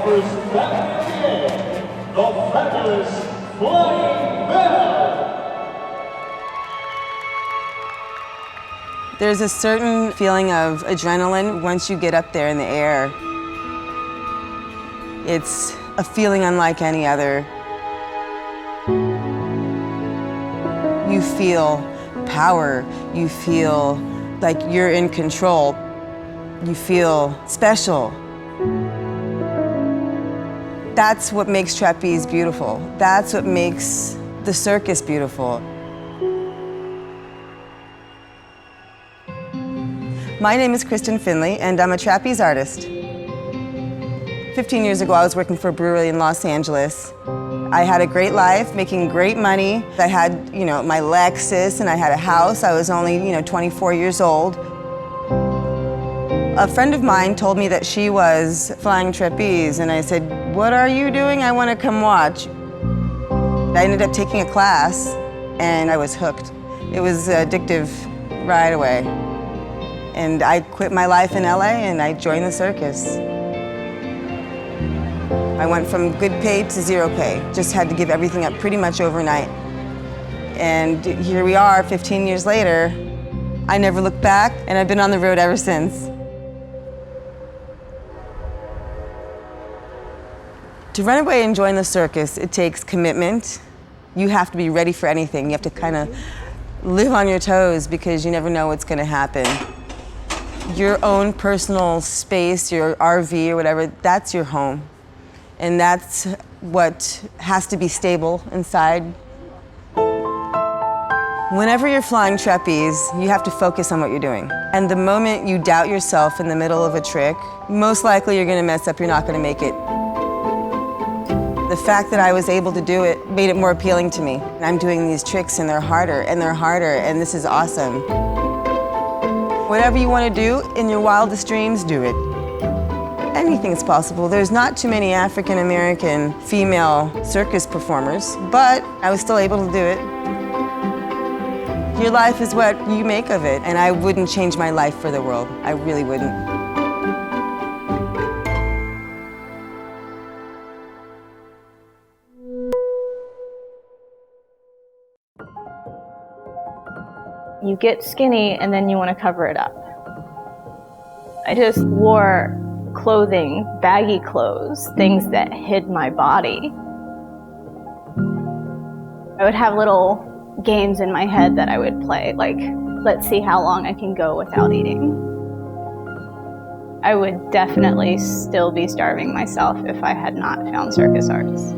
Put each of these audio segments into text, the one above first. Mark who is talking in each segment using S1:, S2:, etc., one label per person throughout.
S1: offers back again the fabulous Flying Bell.
S2: There's a certain feeling of adrenaline once you get up there in the air. It's a feeling unlike any other. You feel power, you feel like you're in control, you feel special. That's what makes trapeze beautiful. That's what makes the circus beautiful. My name is Kristen Finley, and I'm a trapeze artist. 15 years ago, I was working for a brewery in Los Angeles. I had a great life, making great money. I had, my Lexus, and I had a house. I was only, 24 years old. A friend of mine told me that she was flying trapeze, and I said, "What are you doing? I want to come watch." I ended up taking a class, and I was hooked. It was addictive right away. And I quit my life in LA, and I joined the circus. I went from good pay to zero pay. Just had to give everything up pretty much overnight. And here we are, 15 years later. I never looked back, and I've been on the road ever since. To run away and join the circus, it takes commitment. You have to be ready for anything. You have to kind of live on your toes because you never know what's going to happen. Your own personal space, your RV or whatever, that's your home. And that's what has to be stable inside. Whenever you're flying trapeze, you have to focus on what you're doing. And the moment you doubt yourself in the middle of a trick, most likely you're going to mess up, you're not going to make it. The fact that I was able to do it made it more appealing to me. I'm doing these tricks and they're harder, and this is awesome. Whatever you want to do in your wildest dreams, do it. Anything's possible. There's not too many African American female circus performers, but I was still able to do it. Your life is what you make of it, and I wouldn't change my life for the world. I really wouldn't.
S3: You get skinny and then you want to cover it up. I just wore clothing, baggy clothes, things that hid my body. I would have little games in my head that I would play, like, let's see how long I can go without eating. I would definitely still be starving myself if I had not found circus arts.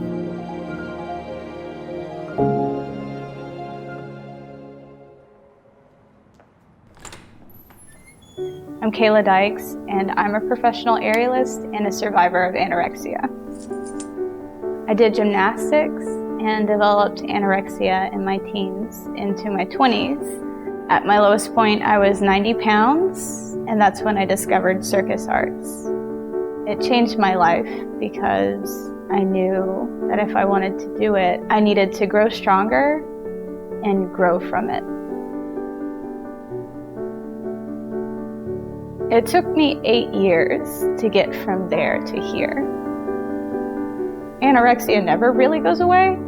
S3: I'm Kayla Dykes, and I'm a professional aerialist and a survivor of anorexia. I did gymnastics and developed anorexia in my teens into my 20s. At my lowest point, I was 90 pounds, and that's when I discovered circus arts. It changed my life because I knew that if I wanted to do it, I needed to grow stronger and grow from it. It took me 8 years to get from there to here. Anorexia never really goes away.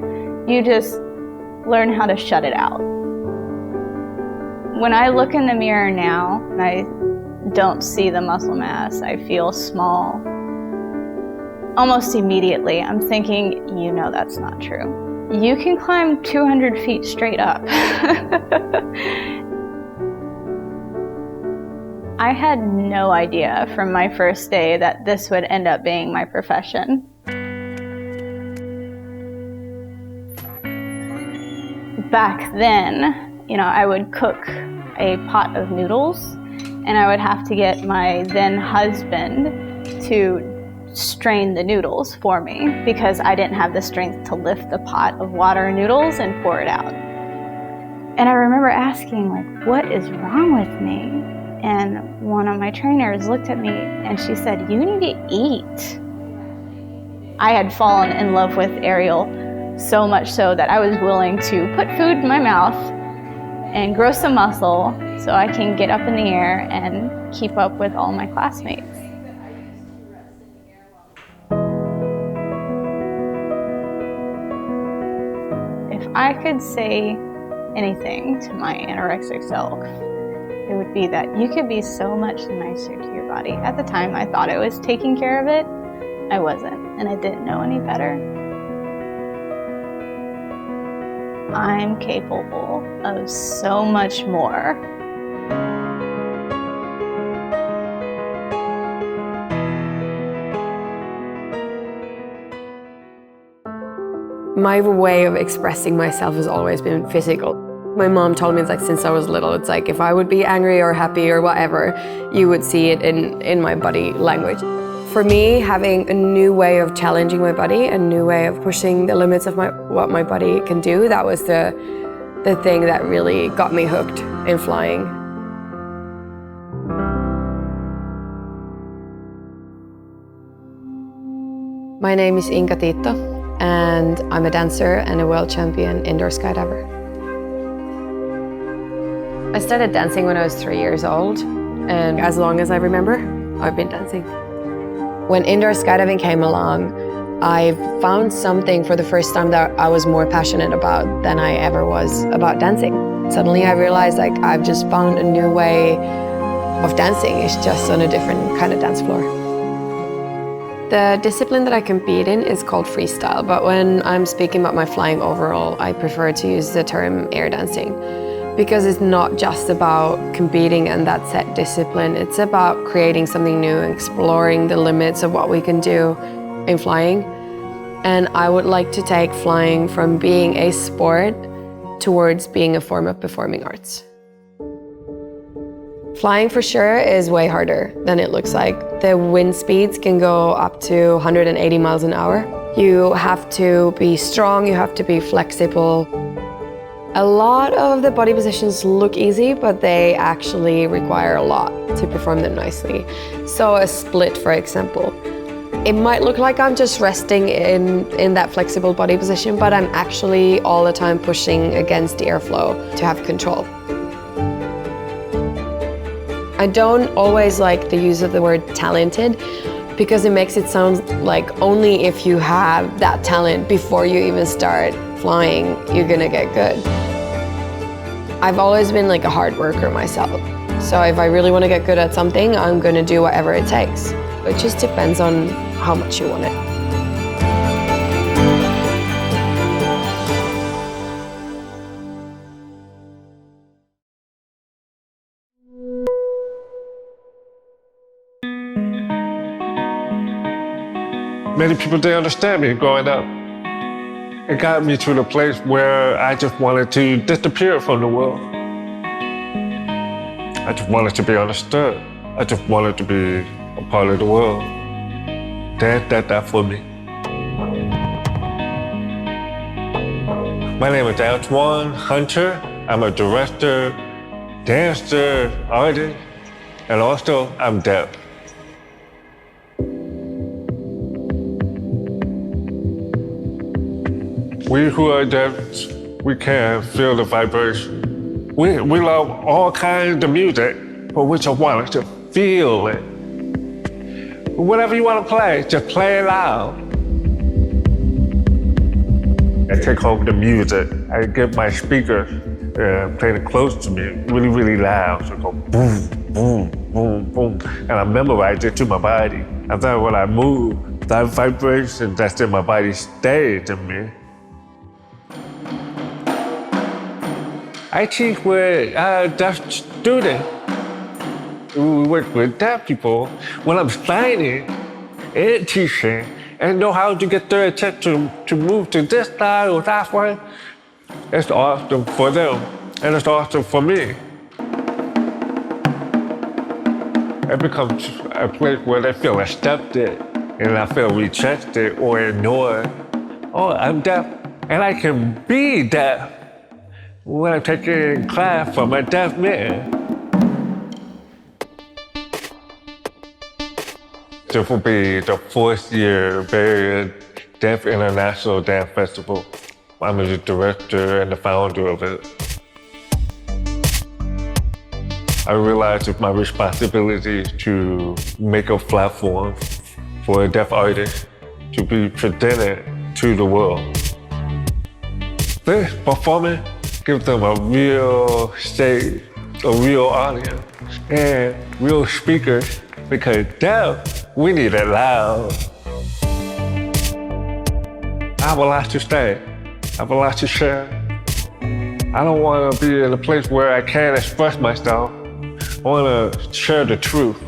S3: You just learn how to shut it out. When I look in the mirror now, and I don't see the muscle mass, I feel small. Almost immediately, I'm thinking, that's not true. You can climb 200 feet straight up. I had no idea from my first day that this would end up being my profession. Back then, I would cook a pot of noodles, and I would have to get my then husband to strain the noodles for me because I didn't have the strength to lift the pot of water and noodles and pour it out. And I remember asking, what is wrong with me? And one of my trainers looked at me and she said, "You need to eat." I had fallen in love with aerial so much so that I was willing to put food in my mouth and grow some muscle so I can get up in the air and keep up with all my classmates. If I could say anything to my anorexic self, it would be that you could be so much nicer to your body. At the time, I thought I was taking care of it. I wasn't, and I didn't know any better. I'm capable of so much more.
S4: My way of expressing myself has always been physical. My mom told me, it's like, since I was little, it's like if I would be angry or happy or whatever, you would see it in my body language. For me, having a new way of challenging my body, a new way of pushing the limits of what my body can do, that was the thing that really got me hooked in flying. My name is Incatito, and I'm a dancer and a world champion indoor skydiver. I started dancing when I was 3 years old, and as long as I remember, I've been dancing. When indoor skydiving came along, I found something for the first time that I was more passionate about than I ever was about dancing. Suddenly I realized, like, I've just found a new way of dancing. It's just on a different kind of dance floor. The discipline that I compete in is called freestyle, but when I'm speaking about my flying overall, I prefer to use the term air dancing, because it's not just about competing and that set discipline. It's about creating something new, exploring the limits of what we can do in flying. And I would like to take flying from being a sport towards being a form of performing arts. Flying for sure is way harder than it looks like. The wind speeds can go up to 180 miles an hour. You have to be strong, you have to be flexible. A lot of the body positions look easy, but they actually require a lot to perform them nicely. So a split, for example. It might look like I'm just resting in that flexible body position, but I'm actually all the time pushing against the airflow to have control. I don't always like the use of the word talented, because it makes it sound like only if you have that talent before you even start flying, you're gonna get good. I've always been like a hard worker myself. So if I really wanna get good at something, I'm gonna do whatever it takes. It just depends on how much you want it.
S5: Many people didn't understand me growing up. It got me to the place where I just wanted to disappear from the world. I just wanted to be understood. I just wanted to be a part of the world. Dad did that for me. My name is Anotine Hunter. I'm a director, dancer, artist, and also I'm deaf. We who are deaf, we can feel the vibration. We love all kinds of music, but we just want to feel it. Whatever you want to play, just play it loud. I take home the music. I get my speakers, play it close to me, really, really loud. So it goes boom, boom, boom, boom. And I memorize it to my body. And then when I move, that vibration that's in my body stays in me. I teach with deaf students. We work with deaf people. When I'm signing and teaching and know how to get their attention to move to this side or that way, it's awesome for them and it's awesome for me. It becomes a place where they feel accepted and I feel rejected or ignored. Oh, I'm deaf and I can be deaf. When I'm taking class from a deaf man. This will be the 4th year Bay Deaf International Dance Festival. I'm the director and the founder of it. I realized it's my responsibility to make a platform for a deaf artist to be presented to the world. this performance gives them a real stage, a real audience, and real speakers, because now we need it loud. I have a lot to say. I have a lot to share. I don't want to be in a place where I can't express myself. I want to share the truth.